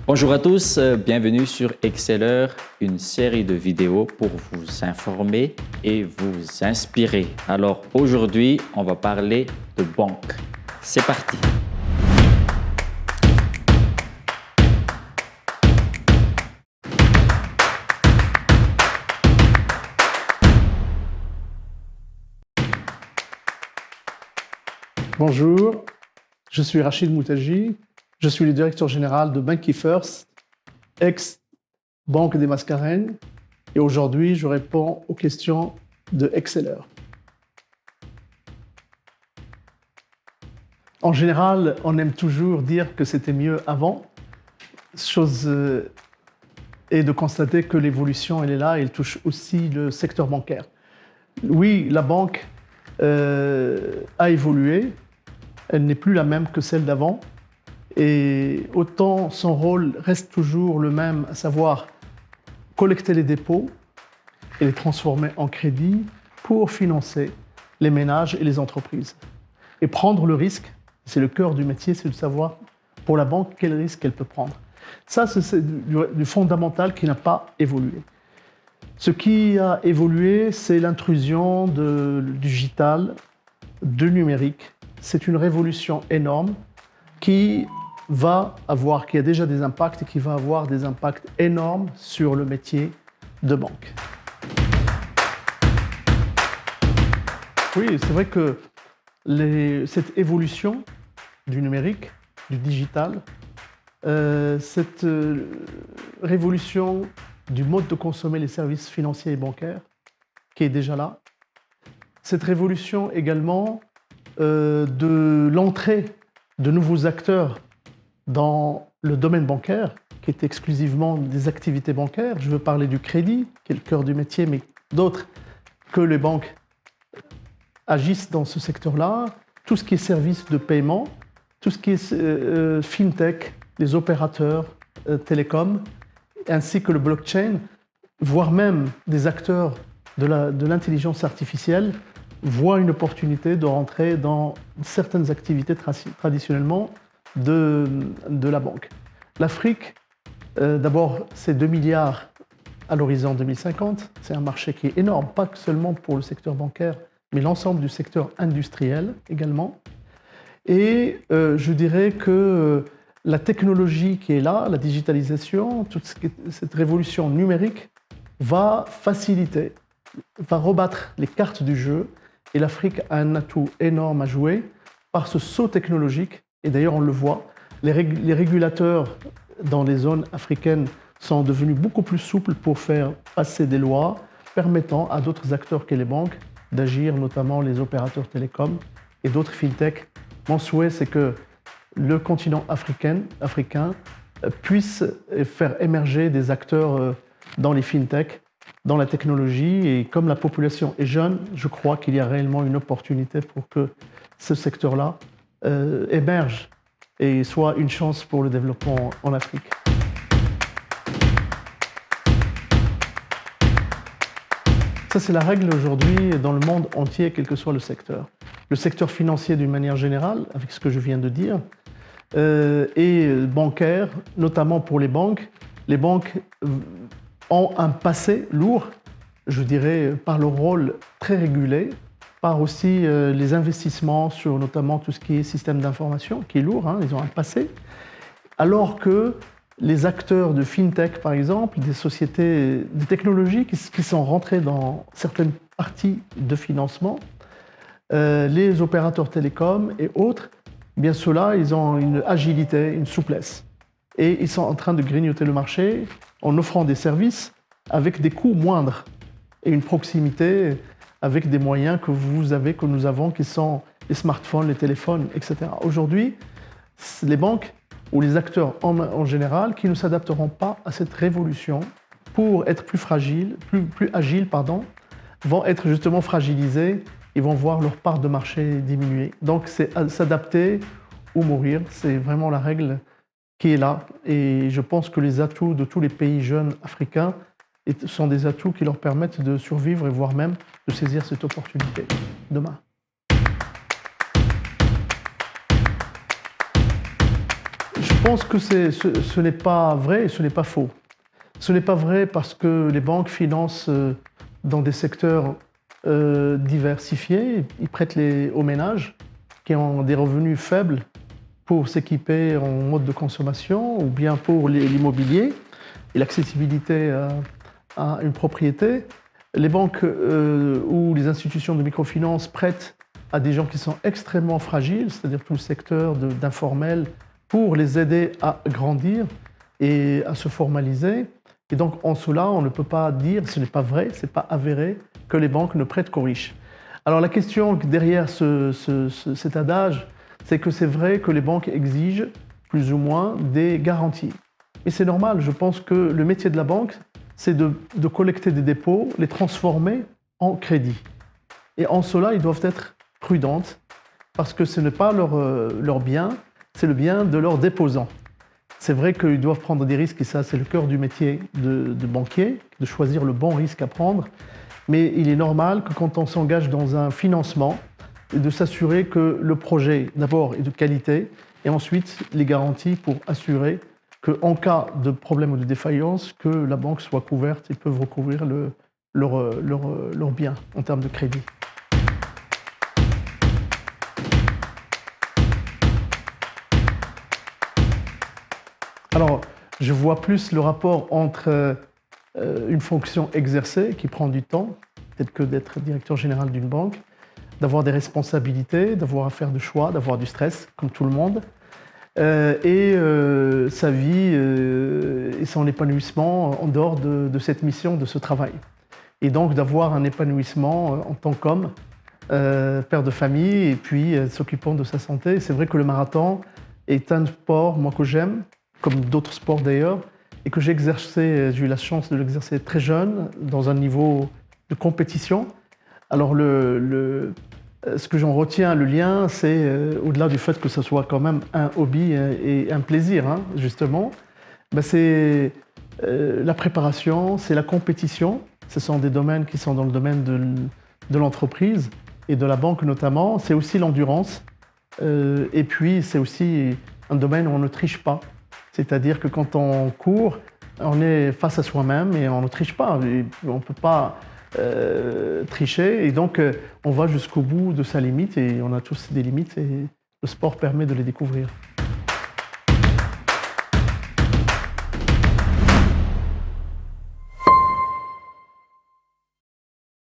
Bonjour à tous, bienvenue sur Exceller, une série de vidéos pour vous informer et vous inspirer. Alors aujourd'hui, on va parler de banque. C'est parti! Bonjour, je suis Rachid Moutaji, je suis le directeur général de Banky First, ex-Banque des Mascareignes, et aujourd'hui je réponds aux questions de Exceller. En général, on aime toujours dire que c'était mieux avant. Chose est de constater que l'évolution, elle est là, elle touche aussi le secteur bancaire. Oui, la banque a évolué. Elle n'est plus la même que celle d'avant. Et autant son rôle reste toujours le même, à savoir collecter les dépôts et les transformer en crédit pour financer les ménages et les entreprises. Et prendre le risque, c'est le cœur du métier, c'est de savoir pour la banque quel risque elle peut prendre. Ça, c'est du fondamental qui n'a pas évolué. Ce qui a évolué, c'est l'intrusion du digital, du numérique. C'est une révolution énorme qui a déjà des impacts et qui va avoir des impacts énormes sur le métier de banque. Oui, c'est vrai que cette évolution du numérique, du digital, cette révolution du mode de consommer les services financiers et bancaires qui est déjà là, cette révolution également de l'entrée de nouveaux acteurs dans le domaine bancaire, qui est exclusivement des activités bancaires. Je veux parler du crédit, qui est le cœur du métier, mais d'autres que les banques agissent dans ce secteur-là. Tout ce qui est services de paiement, tout ce qui est fintech, les opérateurs télécoms, ainsi que le blockchain, voire même des acteurs de l'intelligence artificielle, voient une opportunité de rentrer dans certaines activités traditionnellement de la banque. L'Afrique, d'abord, c'est 2 milliards à l'horizon 2050. C'est un marché qui est énorme, pas seulement pour le secteur bancaire, mais l'ensemble du secteur industriel également. Et je dirais que la technologie qui est là, la digitalisation, toute cette révolution numérique va faciliter, va rebattre les cartes du jeu. Et l'Afrique a un atout énorme à jouer par ce saut technologique. Et d'ailleurs, on le voit, les régulateurs dans les zones africaines sont devenus beaucoup plus souples pour faire passer des lois permettant à d'autres acteurs que les banques d'agir, notamment les opérateurs télécoms et d'autres fintech. Mon souhait, c'est que le continent africain puisse faire émerger des acteurs dans les fintech, dans la technologie, et comme la population est jeune, je crois qu'il y a réellement une opportunité pour que ce secteur-là émerge et soit une chance pour le développement en Afrique. Ça, c'est la règle aujourd'hui dans le monde entier, quel que soit le secteur. Le secteur financier d'une manière générale, avec ce que je viens de dire, et bancaire, notamment pour les banques ont un passé lourd, je dirais, par leur rôle très régulé, par aussi les investissements sur notamment tout ce qui est système d'information, qui est lourd, hein, ils ont un passé, alors que les acteurs de fintech, par exemple, des sociétés de technologie qui sont rentrés dans certaines parties de financement, les opérateurs télécoms et autres, bien ceux-là, ils ont une agilité, une souplesse. Et ils sont en train de grignoter le marché en offrant des services avec des coûts moindres et une proximité avec des moyens que nous avons, qui sont les smartphones, les téléphones, etc. Aujourd'hui, les banques ou les acteurs en général qui ne s'adapteront pas à cette révolution pour être plus agiles, vont être justement fragilisés et vont voir leur part de marché diminuer. Donc c'est s'adapter ou mourir, c'est vraiment la règle qui est là. Et je pense que les atouts de tous les pays jeunes africains sont des atouts qui leur permettent de survivre et voire même de saisir cette opportunité demain. Je pense que ce n'est pas vrai et ce n'est pas faux. Ce n'est pas vrai parce que les banques financent dans des secteurs diversifiés. Ils prêtent aux ménages qui ont des revenus faibles pour s'équiper en mode de consommation ou bien pour l'immobilier et l'accessibilité à une propriété. Les banques ou les institutions de microfinance prêtent à des gens qui sont extrêmement fragiles, c'est-à-dire tout le secteur d'informel, pour les aider à grandir et à se formaliser. Et donc, en cela, on ne peut pas dire, ce n'est pas vrai, ce n'est pas avéré, que les banques ne prêtent qu'aux riches. Alors, la question derrière cet adage, c'est que c'est vrai que les banques exigent plus ou moins des garanties. Et c'est normal, je pense que le métier de la banque, c'est de collecter des dépôts, les transformer en crédit. Et en cela, ils doivent être prudentes, parce que ce n'est pas leur bien, c'est le bien de leurs déposants. C'est vrai qu'ils doivent prendre des risques, et ça, c'est le cœur du métier de banquier, de choisir le bon risque à prendre. Mais il est normal que quand on s'engage dans un financement, de s'assurer que le projet, d'abord, est de qualité, et ensuite les garanties pour assurer qu'en cas de problème ou de défaillance, que la banque soit couverte et peuvent recouvrir leurs biens en termes de crédit. Alors, je vois plus le rapport entre une fonction exercée qui prend du temps, peut-être que d'être directeur général d'une banque, d'avoir des responsabilités, d'avoir à faire des choix, d'avoir du stress, comme tout le monde, et sa vie et son épanouissement en dehors de cette mission, de ce travail. Et donc d'avoir un épanouissement en tant qu'homme, père de famille, et puis s'occupant de sa santé. C'est vrai que le marathon est un sport, moi, que j'aime, comme d'autres sports d'ailleurs, et que j'ai eu la chance de l'exercer très jeune, dans un niveau de compétition. Alors ce que j'en retiens, le lien, c'est au-delà du fait que ce soit quand même un hobby et un plaisir, hein, justement, ben c'est la préparation, c'est la compétition. Ce sont des domaines qui sont dans le domaine de l'entreprise et de la banque notamment. C'est aussi l'endurance. Et puis, c'est aussi un domaine où on ne triche pas. C'est-à-dire que quand on court, on est face à soi-même et on ne triche pas. On ne peut pas tricher et donc on va jusqu'au bout de sa limite et on a tous des limites et le sport permet de les découvrir.